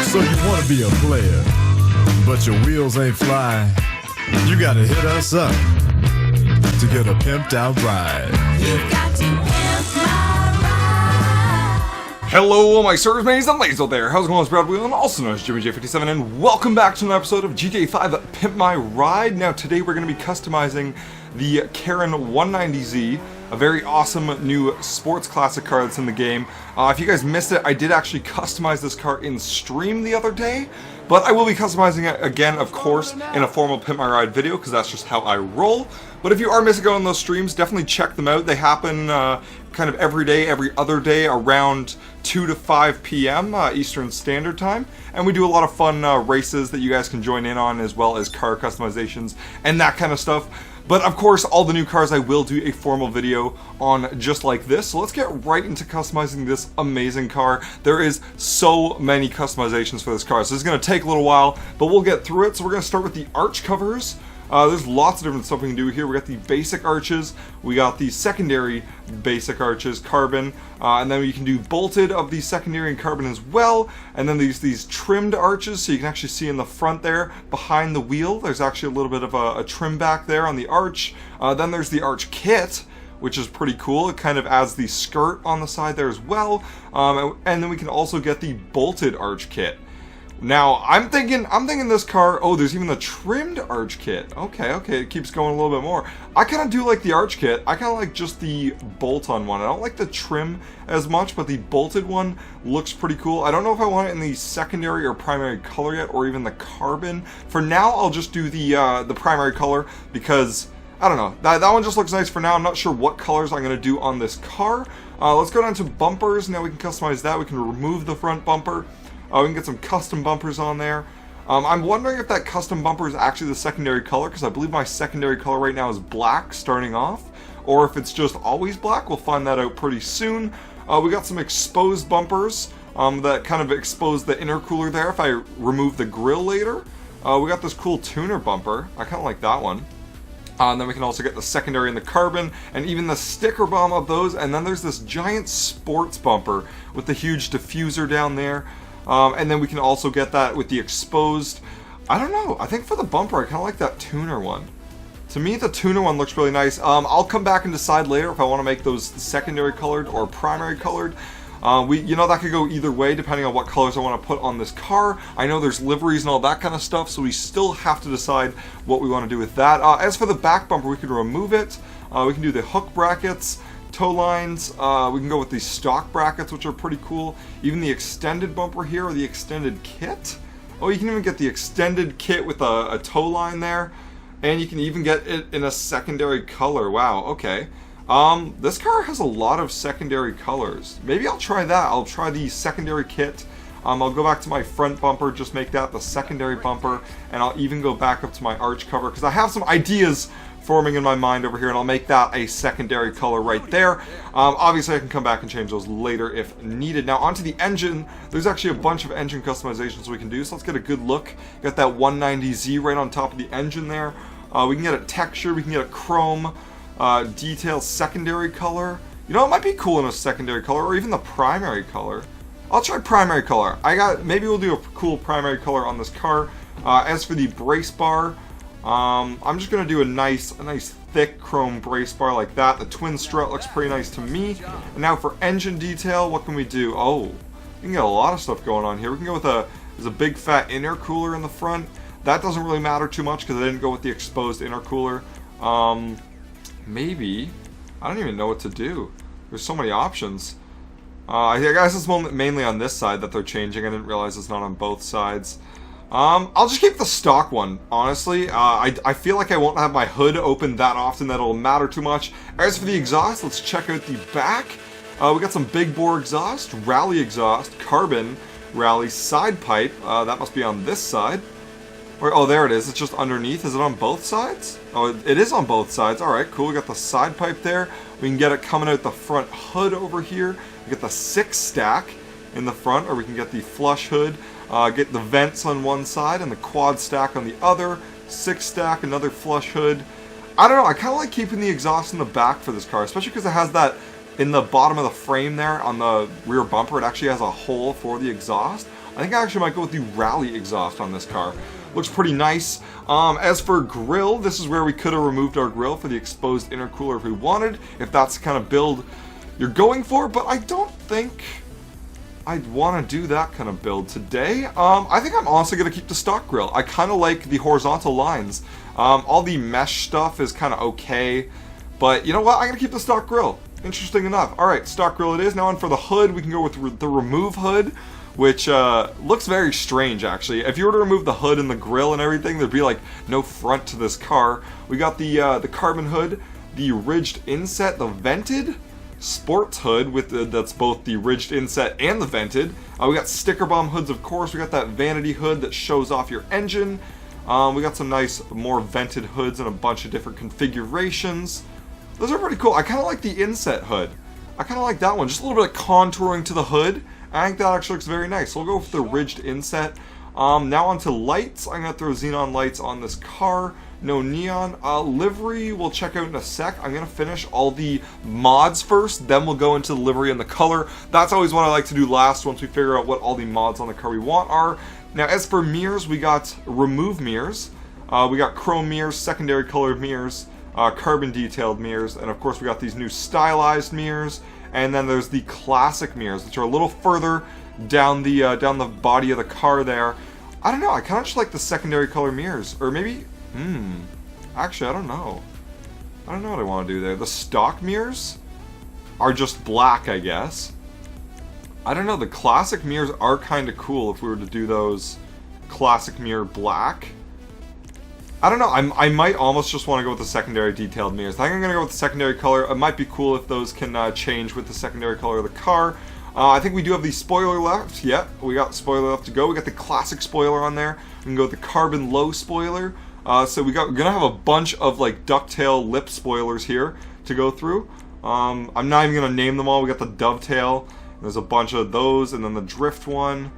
So you want to be a player, but your wheels ain't flying. You gotta hit us up to get a pimped out ride. You've got to pimp my ride. Hello, my service mates and ladies out there. How's it going? It's Brad Whelan, also known as Jimmy J57, and welcome back to another episode of GTA 5 Pimp My Ride. Now, today we're going to be customizing the KARIN 190Z, a very awesome new sports classic car that's in the game. If you guys missed it, I did actually customize this car in stream the other day, but I will be customizing it again, of course, in a formal Pimp My Ride video, because that's just how I roll. But if you are missing out on those streams, definitely check them out. They happen kind of every day, every other day, around 2 to 5 p.m. Eastern Standard Time. And we do a lot of fun races that you guys can join in on, as well as car customizations and that kind of stuff. But of course, all the new cars I will do a formal video on just like this. So let's get right into customizing this amazing car. There is so many customizations for this car, so it's going to take a little while, but we'll get through it. So we're going to start with the arch covers. There's lots of different stuff we can do here. We got the basic arches, we got the secondary basic arches, carbon, and then you can do bolted of the secondary and carbon as well. And then these trimmed arches, so you can actually see in the front there, behind the wheel, there's actually a little bit of a trim back there on the arch. Then there's the arch kit, which is pretty cool. It kind of adds the skirt on the side there as well. And then we can also get the bolted arch kit. Now, I'm thinking this car, oh, there's even the trimmed arch kit. Okay, it keeps going a little bit more. I kind of do like the arch kit. I kind of like just the bolt-on one. I don't like the trim as much, but the bolted one looks pretty cool. I don't know if I want it in the secondary or primary color yet, or even the carbon. For now, I'll just do the primary color, because I don't know. That one just looks nice for now. I'm not sure what colors I'm going to do on this car. Let's go down to bumpers. Now we can customize that. We can remove the front bumper. We can get some custom bumpers on there. I'm wondering if that custom bumper is actually the secondary color, because I believe my secondary color right now is black starting off, or if it's just always black. We'll find that out pretty soon. We got some exposed bumpers that kind of expose the intercooler there if I remove the grill later. We got this cool tuner bumper. I kind of like that one. And then we can also get the secondary and the carbon, and even the sticker bomb of those. And then there's this giant sports bumper with the huge diffuser down there. And then we can also get that with the exposed. I don't know, I think for the bumper I kind of like that tuner one. To me, the tuner one looks really nice. I'll come back and decide later if I want to make those secondary colored or primary colored. You know, that could go either way depending on what colors I want to put on this car. I know there's liveries and all that kind of stuff, so we still have to decide what we want to do with that. As for the back bumper, we can remove it. We can do the hook brackets, toe lines. We can go with these stock brackets, which are pretty cool. Even the extended bumper here, or the extended kit. Oh, you can even get the extended kit with a toe line there, and you can even get it in a secondary color. Wow, okay. This car has a lot of secondary colors. Maybe I'll try that. I'll try the secondary kit. I'll go back to my front bumper, just make that the secondary bumper, and I'll even go back up to my arch cover, because I have some ideas forming in my mind over here, and I'll make that a secondary color right there. Obviously I can come back and change those later if needed. Now onto the engine, there's actually a bunch of engine customizations we can do, so let's get a good look. Got that 190Z right on top of the engine there. We can get a texture, we can get a chrome, detail secondary color. You know, it might be cool in a secondary color, or even the primary color. I'll try primary color. Maybe we'll do a cool primary color on this car. As for the brace bar, I'm just gonna do a nice thick chrome brace bar like that. The twin strut looks pretty nice to me. And now for engine detail, what can we do? Oh, we can get a lot of stuff going on here. We can go with there's a big fat intercooler in the front. That doesn't really matter too much because I didn't go with the exposed intercooler. Maybe, I don't even know what to do. There's so many options. I guess it's mainly on this side that they're changing. I didn't realize it's not on both sides. I'll just keep the stock one, honestly. I feel like I won't have my hood open that often that it'll matter too much. As for the exhaust, let's check out the back. We got some big bore exhaust, rally exhaust, carbon, rally side pipe. That must be on this side. Oh, there it is. It's just underneath. Is it on both sides? Oh, it is on both sides. Alright, cool. We got the side pipe there. We can get it coming out the front hood over here. We get the 6 stack in the front, or we can get the flush hood. Get the vents on one side and the quad stack on the other. 6 stack, another flush hood. I don't know, I kind of like keeping the exhaust in the back for this car, especially because it has that in the bottom of the frame there on the rear bumper, it actually has a hole for the exhaust. I think I actually might go with the rally exhaust on this car. Looks pretty nice. As for grill, this is where we could have removed our grill for the exposed intercooler if we wanted, if that's the kind of build you're going for, but I don't think I'd want to do that kind of build today. I think I'm honestly going to keep the stock grill. I kind of like the horizontal lines. All the mesh stuff is kind of okay, but you know what? I'm going to keep the stock grill. Interesting enough. Alright, stock grill it is. Now on for the hood, we can go with the remove hood, which looks very strange actually. If you were to remove the hood and the grill and everything, there'd be like no front to this car. We got the carbon hood, the ridged inset, the vented sports hood with that's both the ridged inset and the vented. We got sticker bomb hoods, of course. We got that vanity hood that shows off your engine. We got some nice more vented hoods in a bunch of different configurations. Those are pretty cool. I kind of like the inset hood. I kind of like that one. Just a little bit of contouring to the hood. I think that actually looks very nice. So we'll go with the ridged inset. Now onto lights. I'm going to throw xenon lights on this car. No neon. Livery we'll check out in a sec. I'm going to finish all the mods first, then we'll go into the livery and the color. That's always what I like to do last once we figure out what all the mods on the car we want are. Now as for mirrors, we got remove mirrors. We got chrome mirrors, secondary colored mirrors, carbon detailed mirrors, and of course we got these new stylized mirrors. And then there's the classic mirrors, which are a little further down the body of the car there. I don't know, I kind of just like the secondary color mirrors. Or maybe, actually, I don't know. I don't know what I want to do there. The stock mirrors are just black, I guess. I don't know, the classic mirrors are kind of cool if we were to do those classic mirror black. I don't know, I might almost just want to go with the secondary detailed mirrors. I think I'm going to go with the secondary color. It might be cool if those can change with the secondary color of the car. I think we do have the spoiler left. Yeah, we got spoiler left to go. We got the classic spoiler on there. We can go with the carbon low spoiler. So we're going to have a bunch of like ducktail lip spoilers here to go through. I'm not even going to name them all. We got the dovetail. There's a bunch of those, and then the drift one.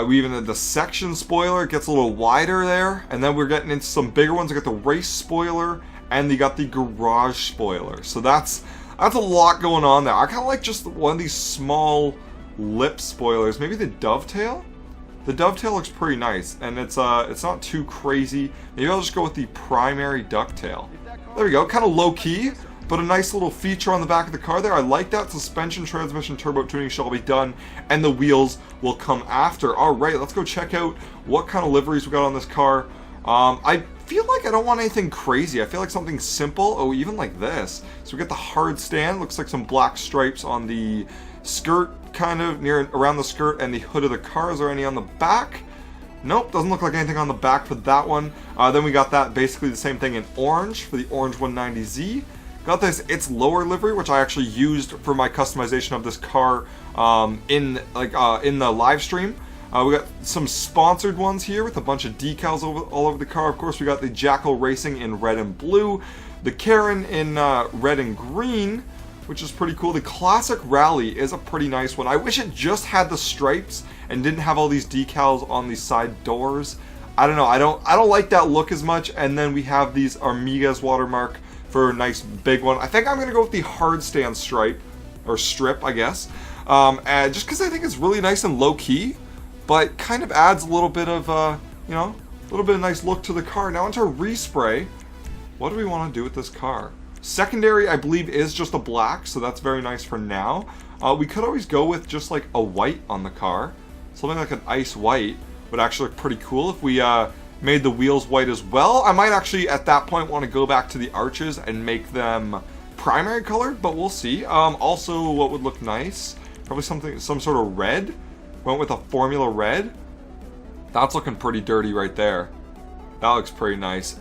We even had the section spoiler. It gets a little wider there. And then we're getting into some bigger ones. We got the race spoiler, and you got the garage spoiler. So that's a lot going on there. I kind of like just one of these small lip spoilers. Maybe the dovetail? The dovetail looks pretty nice, and it's not too crazy. Maybe I'll just go with the primary ducktail. There we go. Kind of low-key, but a nice little feature on the back of the car there. I like that. Suspension, transmission, turbo tuning shall be done, and the wheels will come after. Alright, let's go check out what kind of liveries we got on this car. I feel like I don't want anything crazy. I feel like something simple. Oh, even like this. So we got the hard stand. Looks like some black stripes on the skirt, kind of near around the skirt and the hood of the car. Is there any on the back? Nope, doesn't look like anything on the back for that one. Then we got that basically the same thing in orange for the orange 190Z. Got this It's Lower livery, which I actually used for my customization of this car in the live stream. We got some sponsored ones here with a bunch of decals all over the car. Of course, we got the Jackal Racing in red and blue, the KARIN in red and green, which is pretty cool. The Classic Rally is a pretty nice one. I wish it just had the stripes and didn't have all these decals on the side doors. I don't know. I don't like that look as much. And then we have these Armigas watermark for a nice big one. I think I'm gonna go with the hard stand stripe or strip, I guess. And just because I think it's really nice and low key, but kind of adds a little bit of a little bit of nice look to the car. Now into respray. What do we want to do with this car? Secondary, I believe, is just a black, so that's very nice for now. We could always go with just like a white on the car. Something like an ice white would actually look pretty cool if we made the wheels white as well. I might actually at that point want to go back to the arches and make them primary colored, but we'll see. Also, what would look nice? Probably some sort of red. Went with a formula red. That's looking pretty dirty right there. That looks pretty nice.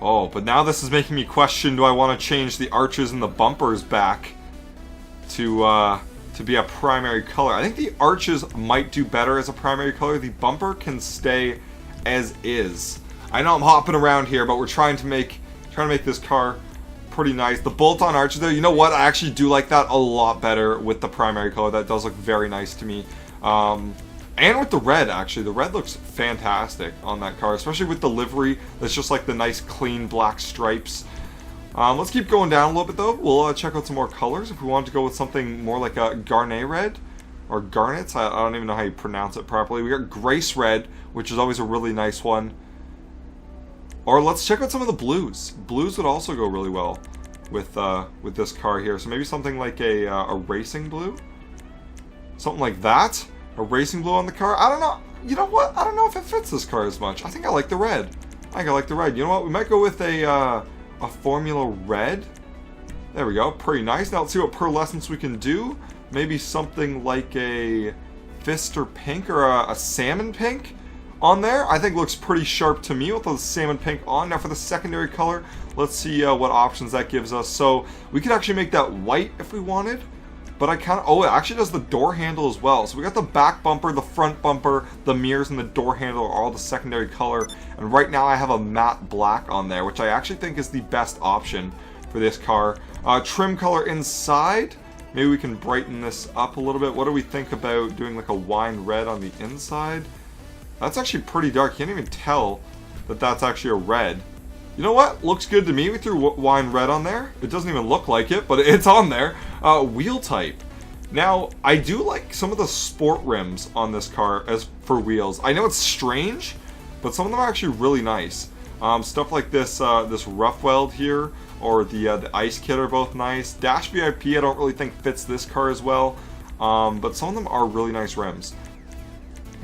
Oh, but now this is making me question, do I want to change the arches and the bumpers back to be a primary color? I think the arches might do better as a primary color. The bumper can stay as is. I know I'm hopping around here, but we're trying to make this car pretty nice. The bolt-on arches there, you know what? I actually do like that a lot better with the primary color. That does look very nice to me. And with the red, actually. The red looks fantastic on that car, especially with the livery. That's just like the nice clean black stripes. Let's keep going down a little bit though. We'll check out some more colors. If we want to go with something more like a Garnet red or Garnets, I don't even know how you pronounce it properly. We got Grace red, which is always a really nice one. Or let's check out some of the blues. Blues would also go really well with this car here. So maybe something like a racing blue, something like that. A racing blue on the car. I don't know. You know what? I don't know if it fits this car as much. I think I like the red. I think I like the red. You know what? We might go with a Formula red. There we go. Pretty nice. Now let's see what pearlescence we can do. Maybe something like a Fister pink or a salmon pink on there. I think looks pretty sharp to me with the salmon pink on. Now for the secondary color, let's see what options that gives us. So we could actually make that white if we wanted. But I kind of, oh, it actually does the door handle as well. So we got the back bumper, the front bumper, the mirrors, and the door handle are all the secondary color. And right now I have a matte black on there, which I actually think is the best option for this car. Trim color inside, maybe we can brighten this up a little bit. What do we think about doing like a wine red on the inside? That's actually pretty dark. You can't even tell that that's actually a red. You know what? Looks good to me. We threw wine red on there. It doesn't even look like it, but it's on there. Wheel type. Now, I do like some of the sport rims on this car as for wheels. I know it's strange, but some of them are actually really nice. Stuff like this this rough weld here, or the ice kit are both nice. Dash VIP I don't really think fits this car as well, but some of them are really nice rims.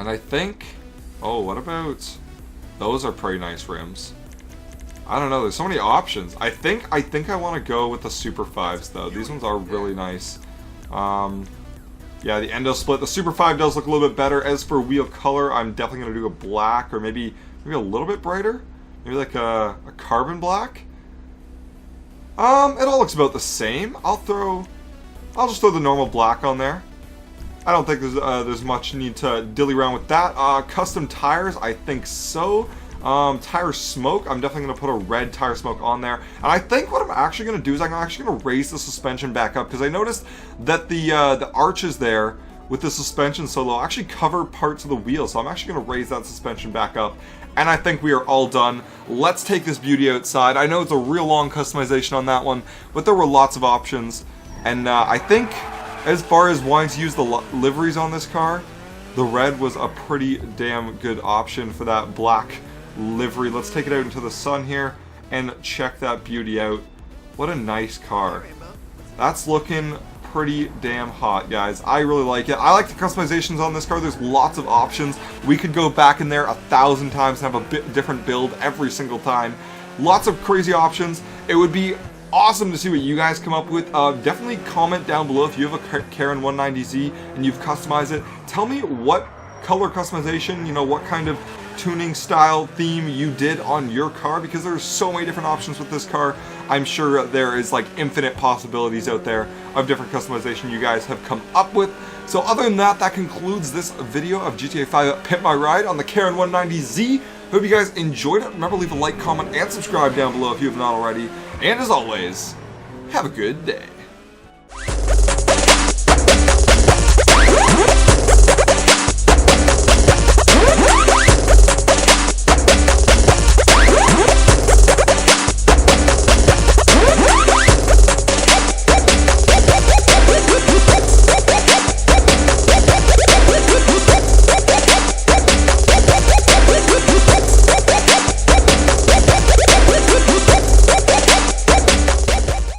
And I think, oh, what about those? Are pretty nice rims. I don't know, there's so many options. I think I want to go with the Super 5s though. These ones are really nice. Yeah, the endo split. The Super 5 does look a little bit better. As for wheel color, I'm definitely going to do a black, or maybe a little bit brighter. Maybe like a carbon black. It all looks about the same. I'll just throw the normal black on there. I don't think there's much need to dilly around with that. Custom tires, I think so. Tire smoke, I'm definitely going to put a red tire smoke on there. And I think what I'm actually going to do is I'm actually going to raise the suspension back up, because I noticed that the arches there with the suspension so low actually cover parts of the wheel. So I'm actually going to raise that suspension back up. And I think we are all done. Let's take this beauty outside. I know it's a real long customization on that one, but there were lots of options. And I think as far as wanting to use the liveries on this car, the red was a pretty damn good option for that black livery. Let's take it out into the sun here and check that beauty out. What a nice car. That's looking pretty damn hot, guys. I really like it. I like the customizations on this car. There's lots of options. We could go back in there 1,000 times and have a different build every single time. Lots of crazy options. It would be awesome to see what you guys come up with. Definitely comment down below if you have a KARIN 190Z and you've customized it. Tell me what color customization, you know, what kind of tuning style theme you did on your car, because there's so many different options with this car. I'm sure there is like infinite possibilities out there of different customization you guys have come up with. So other than that, that concludes this video of GTA 5 Pimp My Ride on the KARIN 190Z. Hope you guys enjoyed it. Remember, leave a like, comment, and subscribe down below if you have not already. And as always, have a good day.